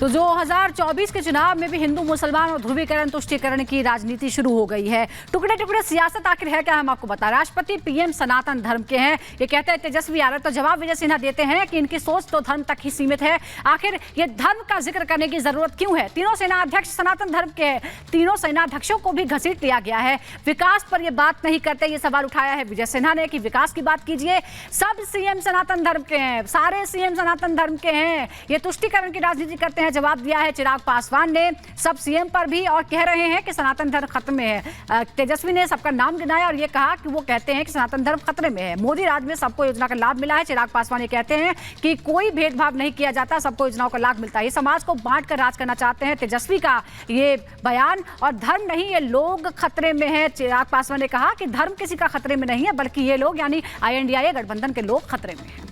तो 2024 के चुनाव में भी हिंदू मुसलमान और ध्रुवीकरण तुष्टीकरण की राजनीति शुरू हो गई है। टुकड़े टुकड़े सियासत आखिर है क्या, हम आपको बता। राष्ट्रपति पीएम सनातन धर्म के हैं, ये कहते हैं तेजस्वी यादव। तो जवाब विजय सिन्हा देते हैं कि इनकी सोच तो धर्म तक ही सीमित है। आखिर ये धर्म का जिक्र करने की जरूरत क्यों है? तीनों सेनाध्यक्ष सनातन धर्म के हैं, तीनों सेनाध्यक्षों को भी घसीट लिया गया है। विकास पर ये बात नहीं करते, ये सवाल उठाया है विजय सिन्हा ने कि विकास की बात कीजिए। सब सीएम सनातन धर्म के हैं, सारे सीएम सनातन धर्म के हैं, ये तुष्टीकरण की राजनीति करते हैं। जवाब दिया है चिराग पासवान ने सब सीएम पर भी और कह रहे हैं कि सनातन धर्म खत्म में है। तेजस्वी ने सबका नाम गिनाया और ये कहा कि वो कहते हैं कि सनातन धर्म खतरे में है। मोदी राज में सबको योजना का लाभ मिला है। चिराग पासवान ये कहते हैं कि कोई भेदभाव नहीं किया जाता, सबको योजनाओं का लाभ मिलता है। ये समाज को बांट कर राज करना चाहते हैं तेजस्वी का ये बयान। और धर्म नहीं, ये लोग खतरे में है। चिराग पासवान ने कहा कि धर्म किसी का खतरे में नहीं है, बल्कि ये लोग यानी INDIA गठबंधन के लोग खतरे में हैं।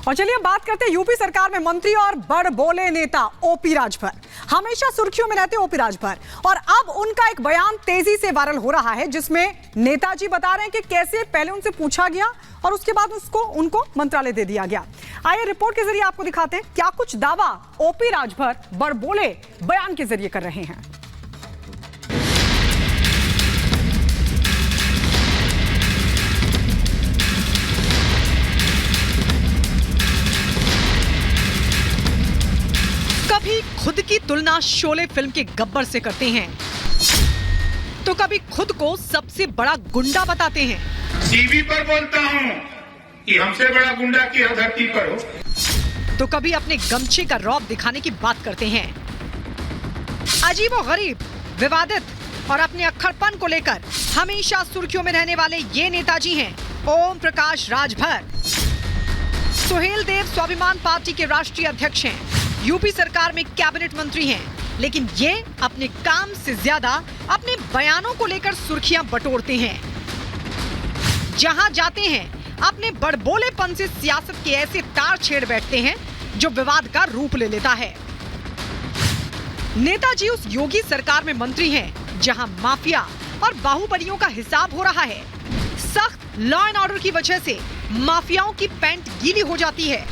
और चलिए अब बात करते हैं यूपी सरकार में मंत्री और बड़ बोले नेता ओपी राजभर। हमेशा सुर्खियों में रहते ओपी राजभर, और अब उनका एक बयान तेजी से वायरल हो रहा है जिसमें नेताजी बता रहे हैं कि कैसे पहले उनसे पूछा गया और उसके बाद उनको मंत्रालय दे दिया गया। आइए रिपोर्ट के जरिए आपको दिखाते हैं क्या कुछ दावा ओपी राजभर बड़ बोले बयान के जरिए कर रहे हैं। कभी खुद की तुलना शोले फिल्म के गब्बर से करते हैं, तो कभी खुद को सबसे बड़ा गुंडा बताते हैं। टीवी पर बोलता हूँ कि हमसे बड़ा गुंडा की धरती पर हो। तो कभी अपने गमछे का रौब दिखाने की बात करते हैं। अजीबोगरीब, विवादित और अपने अक्खड़पन को लेकर हमेशा सुर्खियों में रहने वाले ये नेताजी हैं ओम प्रकाश राजभर। सुहेल देव स्वाभिमान पार्टी के राष्ट्रीय अध्यक्ष हैं, यूपी सरकार में कैबिनेट मंत्री हैं, लेकिन ये अपने काम से ज्यादा अपने बयानों को लेकर सुर्खियां बटोरते हैं। जहां जाते हैं अपने बड़बोलेपन से सियासत के ऐसे तार छेड़ बैठते हैं जो विवाद का रूप ले लेता है। नेताजी उस योगी सरकार में मंत्री हैं जहां माफिया और बाहुबलियों का हिसाब हो रहा है। सख्त लॉ एंड ऑर्डर की वजह से माफियाओं की पैंट गीली हो जाती है,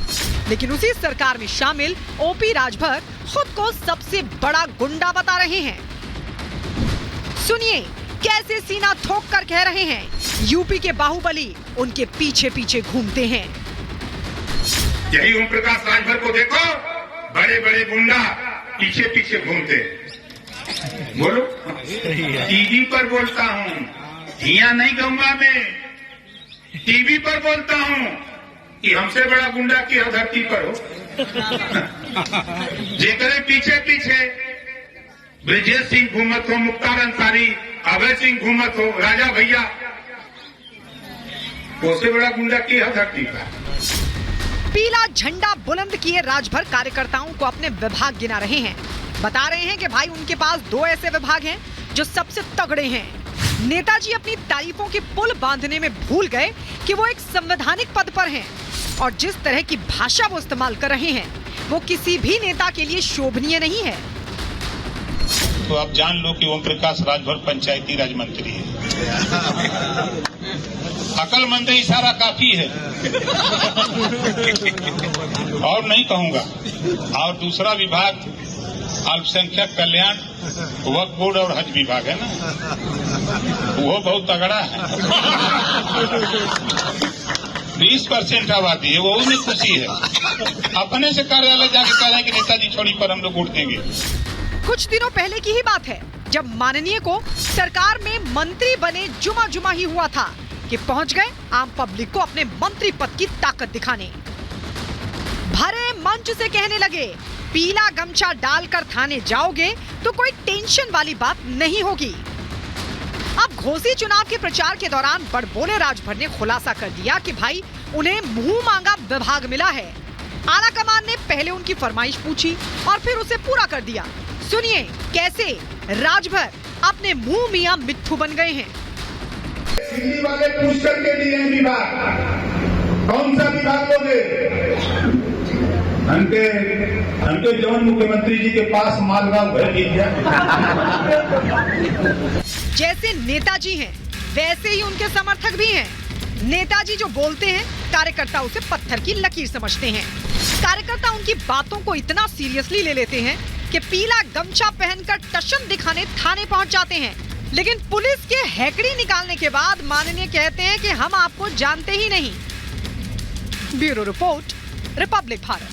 लेकिन उसी सरकार में शामिल ओपी राजभर खुद को सबसे बड़ा गुंडा बता रहे हैं। सुनिए कैसे सीना ठोक कर कह रहे हैं यूपी के बाहुबली उनके पीछे पीछे घूमते हैं। यही ओम प्रकाश राजभर को देखो, बड़े बड़े गुंडा पीछे पीछे घूमते। बोलो, टीवी पर बोलता हूँ, यहाँ नहीं गंगा में, टीवी पर बोलता हूँ कि हमसे बड़ा गुंडा की धरती पर हो। जेकरे पीछे पीछे ब्रजेश सिंह घूमत हो, मुख्तार अंसारी, अभय सिंह घूमत हो, राजा भैया, उससे बड़ा गुंडा की धरती पर। पीला झंडा बुलंद किए राजभर कार्यकर्ताओं को अपने विभाग गिना रहे हैं। बता रहे हैं कि भाई उनके पास 2 ऐसे विभाग हैं जो सबसे तगड़े हैं। नेताजी अपनी तारीफों के पुल बांधने में भूल गए कि वो एक संवैधानिक पद पर हैं और जिस तरह की भाषा वो इस्तेमाल कर रहे हैं वो किसी भी नेता के लिए शोभनीय नहीं है। तो आप जान लो कि ओम प्रकाश राजभर पंचायती राज मंत्री है। अकलमंद इशारा काफी है और नहीं कहूंगा। और दूसरा विभाग अल्पसंख्यक कल्याण, वक्फ बोर्ड और हज विभाग है ना, वो बहुत तगड़ा है। 20% आबादी है, वो उनमें खुशी है। अपने से कार्यालय जाके कह रहे हैं कि नेताजी छोड़ी पर हम लोग वोट देंगे। कुछ दिनों पहले की ही बात है जब माननीय को सरकार में मंत्री बने जुमा ही हुआ था कि पहुंच गए आम पब्लिक को अपने मंत्री पद की ताकत दिखाने। भरे मंच से कहने लगे पीला गमछा डालकर थाने जाओगे तो कोई टेंशन वाली बात नहीं होगी। अब घोसी चुनाव के प्रचार के दौरान बड़बोले राजभर ने खुलासा कर दिया कि भाई उन्हें मुंह मांगा विभाग मिला है। आला कमान ने पहले उनकी फरमाइश पूछी और फिर उसे पूरा कर दिया। सुनिए कैसे राजभर अपने मुंह मियां मिट्ठू बन गए हैं। दिल्ली वाले पूछ करके डीएम विभाग, कौन सा विभाग लोगे? हमके जौन मुख्यमंत्री जी के पास मालगांव भर दिया। जैसे नेताजी हैं वैसे ही उनके समर्थक भी हैं। नेताजी जो बोलते हैं कार्यकर्ता उसे पत्थर की लकीर समझते हैं। कार्यकर्ता उन उनकी बातों को इतना सीरियसली ले लेते हैं कि पीला गमछा पहनकर टशन दिखाने थाने पहुंच जाते हैं। लेकिन पुलिस के हैकड़ी निकालने के बाद माननीय कहते हैं कि हम आपको जानते ही नहीं। Bureau report, Republic Bharat.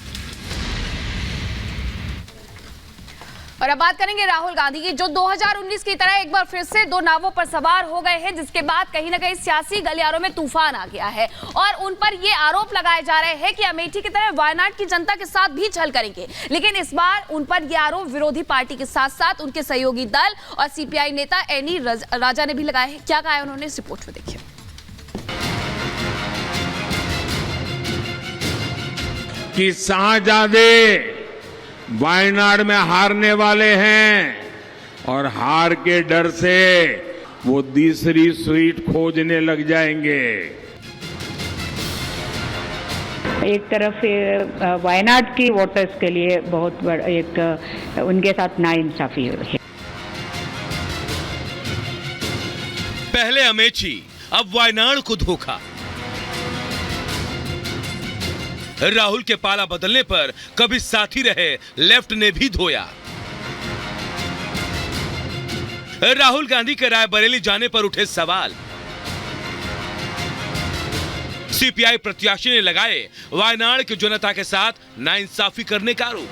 और अब बात करेंगे राहुल गांधी की, जो 2019 की तरह एक बार फिर से दो नावों पर सवार हो गए हैं, जिसके बाद कहीं ना कहीं सियासी गलियारों में तूफान आ गया है और उन पर ये आरोप लगाए जा रहे हैं कि अमेठी की तरह वायनाड की जनता के साथ भी छल करेंगे। लेकिन इस बार उन पर ये आरोप विरोधी पार्टी के साथ साथ उनके सहयोगी दल और सीपीआई नेता एनी राजा ने भी लगाए हैं। क्या कहा है उन्होंने, इस रिपोर्ट में देखिए। कि शाहजादे वायनाड में हारने वाले हैं और हार के डर से वो तीसरी सीट खोजने लग जाएंगे। एक तरफ वायनाड की वोटर्स के लिए बहुत बड़ा एक उनके साथ नाइंसाफी है। पहले अमेठी, अब वायनाड को धोखा। राहुल के पाला बदलने पर कभी साथी रहे लेफ्ट ने भी धोया। राहुल गांधी के रायबरेली जाने पर उठे सवाल। सीपीआई प्रत्याशी ने लगाए वायनाड की जनता के साथ नाइंसाफी करने का आरोप।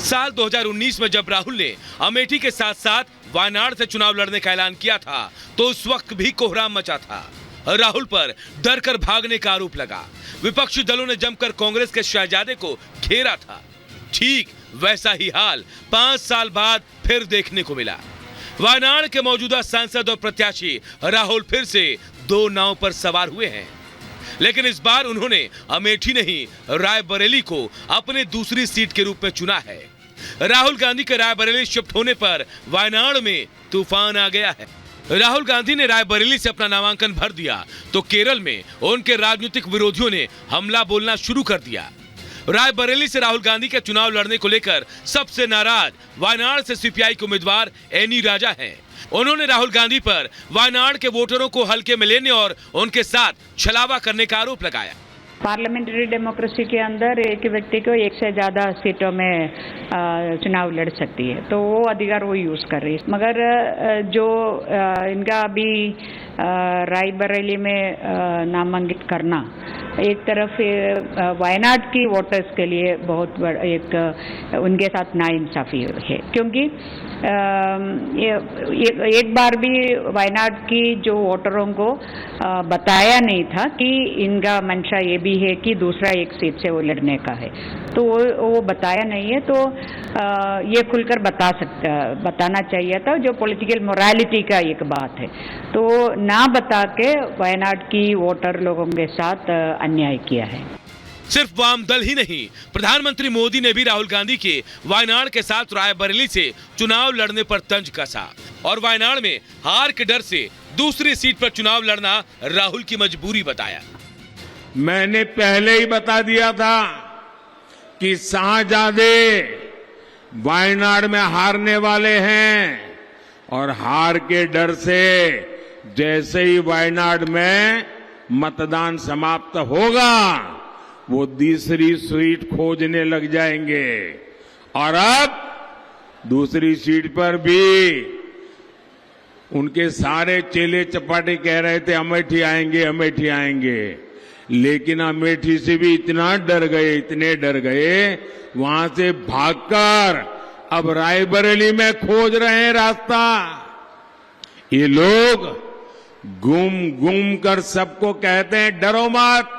साल 2019 में जब राहुल ने अमेठी के साथ साथ वायनाड से चुनाव लड़ने का ऐलान किया था तो उस वक्त भी कोहराम मचा था। राहुल पर डर कर भागने का आरोप लगा। विपक्षी दलों ने जमकर कांग्रेस के शहजादे को घेरा था। ठीक वैसा ही हाल 5 साल बाद फिर देखने को मिला। वायनाड के मौजूदा सांसद और प्रत्याशी राहुल फिर से दो नाव पर सवार हुए हैं, लेकिन इस बार उन्होंने अमेठी नहीं रायबरेली को अपने दूसरी सीट के रूप में चुना है। राहुल गांधी के रायबरेली शिफ्ट होने पर वायनाड में तूफान आ गया है। राहुल गांधी ने रायबरेली से अपना नामांकन भर दिया तो केरल में उनके राजनीतिक विरोधियों ने हमला बोलना शुरू कर दिया। रायबरेली से राहुल गांधी के चुनाव लड़ने को लेकर सबसे नाराज वायनाड से सीपीआई के उम्मीदवार एनी राजा हैं। उन्होंने राहुल गांधी पर वायनाड के वोटरों को हल्के में लेने और उनके साथ छलावा करने का आरोप लगाया। पार्लियामेंट्री डेमोक्रेसी के अंदर एक व्यक्ति को एक से ज्यादा सीटों में चुनाव लड़ सकती है, तो वो अधिकार वो यूज कर रही है। मगर जो इनका अभी रायबरेली में नामांकित करना एक तरफ वायनाड की वोटर्स के लिए बहुत बड़ा एक उनके साथ नाइंसाफी है, क्योंकि एक बार भी वायनाड की जो वोटरों को बताया नहीं था कि इनका मंशा ये भी है कि दूसरा एक सीट से वो लड़ने का है, तो वो बताया नहीं है। तो ये खुलकर बताना चाहिए था, जो पॉलिटिकल मोरालिटी का एक बात है। तो ना बता के वायनाड की वोटर लोगों के साथ अन्याय किया है। सिर्फ वाम दल ही नहीं, प्रधानमंत्री मोदी ने भी राहुल गांधी के वायनाड के साथ रायबरेली से चुनाव लड़ने पर तंज कसा और वायनाड में हार के डर से दूसरी सीट पर चुनाव लड़ना राहुल की मजबूरी बताया। मैंने पहले ही बता दिया था कि शाहजादे वायनाड में हारने वाले हैं और हार के डर से जैसे ही वायनाड में मतदान समाप्त होगा वो तीसरी सीट खोजने लग जाएंगे। और अब दूसरी सीट पर भी उनके सारे चेले चपाटे कह रहे थे अमेठी आएंगे, अमेठी आएंगे, लेकिन अमेठी से भी इतना डर गए, इतने डर गए, वहां से भागकर अब रायबरेली में खोज रहे हैं रास्ता। ये लोग गुम कर सबको कहते हैं डरो मत।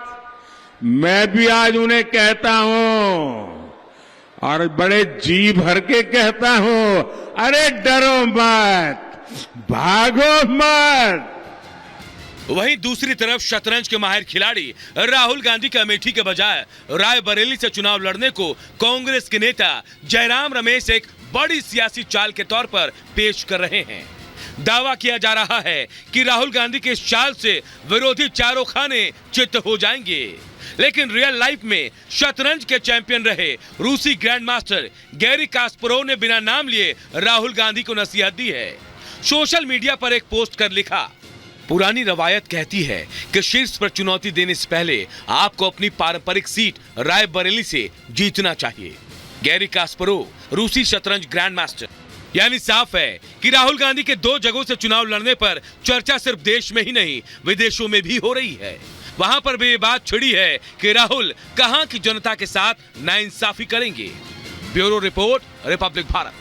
मैं भी आज उन्हें कहता हूं और बड़े जी भर के कहता हूं, अरे डरो मत, भागो मत। वहीं दूसरी तरफ शतरंज के माहिर खिलाड़ी राहुल गांधी के अमेठी के बजाय रायबरेली से चुनाव लड़ने को कांग्रेस के नेता जयराम रमेश एक बड़ी सियासी चाल के तौर पर पेश कर रहे हैं। दावा किया जा रहा है कि राहुल गांधी के इस चाल से विरोधी चारों खाने चित्त हो जाएंगे, लेकिन रियल लाइफ में शतरंज के चैंपियन रहे रूसी ग्रैंड मास्टर गैरी कास्परोव ने बिना नाम लिए राहुल गांधी को नसीहत दी है। सोशल मीडिया पर एक पोस्ट कर लिखा, पुरानी रवायत कहती है कि शीर्ष पर चुनौती देने से पहले आपको अपनी पारंपरिक सीट रायबरेली से जीतना चाहिए। गैरी कास्परोव, रूसी शतरंज ग्रैंड मास्टर। यानी साफ है कि राहुल गांधी के 2 जगहों से चुनाव लड़ने पर चर्चा सिर्फ देश में ही नहीं विदेशों में भी हो रही है। वहां पर भी ये बात छिड़ी है कि राहुल कहां की जनता के साथ नाइंसाफी करेंगे। Bureau report, Republic Bharat.